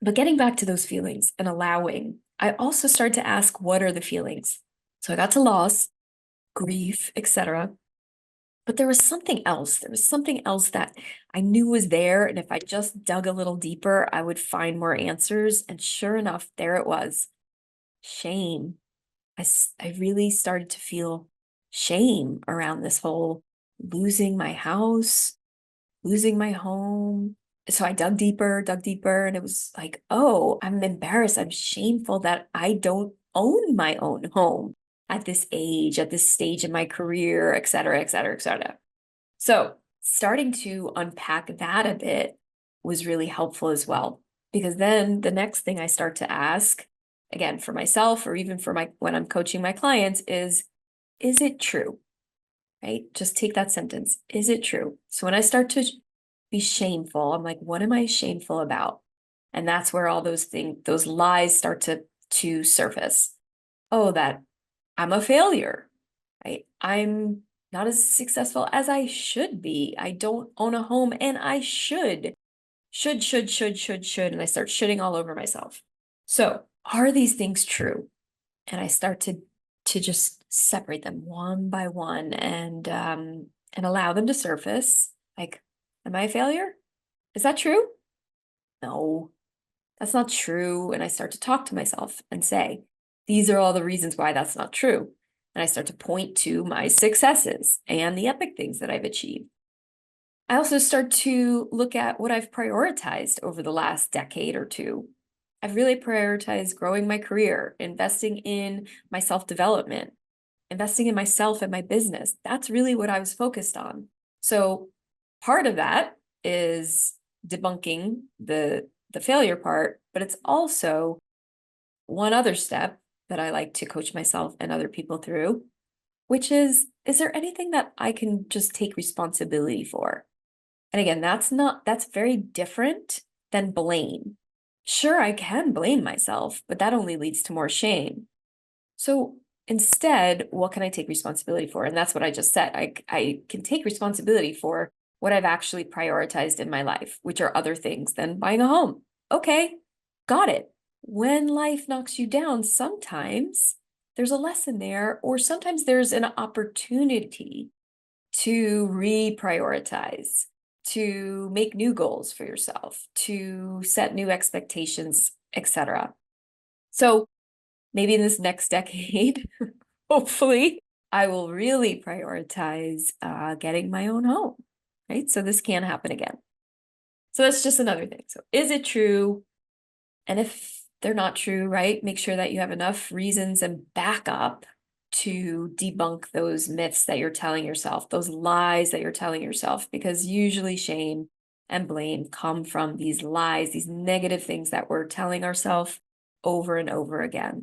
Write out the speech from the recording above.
But getting back to those feelings and allowing, I also started to ask, what are the feelings? So I got to loss, grief, etc. But there was something else. There was something else that I knew was there. And if I just dug a little deeper, I would find more answers. And sure enough, there it was. Shame. I really started to feel shame around this whole losing my house, losing my home. So I dug deeper, and it was like, oh, I'm embarrassed. I'm shameful that I don't own my own home at this age, at this stage in my career, et cetera, et cetera, et cetera. So starting to unpack that a bit was really helpful as well. Because then the next thing I start to ask, again, for myself or even for my when I'm coaching my clients is it true? Right? Just take that sentence. Is it true? So when I start to be shameful, I'm like, what am I shameful about? And that's where all those things, those lies start to surface. Oh, that I'm a failure, right? I'm not as successful as I should be. I don't own a home and I should. Should. And I start shitting all over myself. So are these things true? And I start to just separate them one by one and allow them to surface. Like, am I a failure? Is that true? No, that's not true. And I start to talk to myself and say, these are all the reasons why that's not true. And I start to point to my successes and the epic things that I've achieved. I also start to look at what I've prioritized over the last decade or two. I've really prioritized growing my career, investing in my self-development, investing in myself and my business. That's really what I was focused on. So part of that is debunking the failure part, but it's also one other step that I like to coach myself and other people through, which is there anything that I can just take responsibility for? And again, that's very different than blame. Sure, I can blame myself, but that only leads to more shame. So instead, what can I take responsibility for? And that's what I just said. I can take responsibility for what I've actually prioritized in my life, which are other things than buying a home. Okay, got it. When life knocks you down, sometimes there's a lesson there, or sometimes there's an opportunity to reprioritize, to make new goals for yourself, to set new expectations, etc. So maybe in this next decade, hopefully, I will really prioritize getting my own home, right? So this can happen again. So that's just another thing. So is it true? And if they're not true, right, make sure that you have enough reasons and backup to debunk those myths that you're telling yourself, those lies that you're telling yourself, because usually shame and blame come from these lies, these negative things that we're telling ourselves over and over again.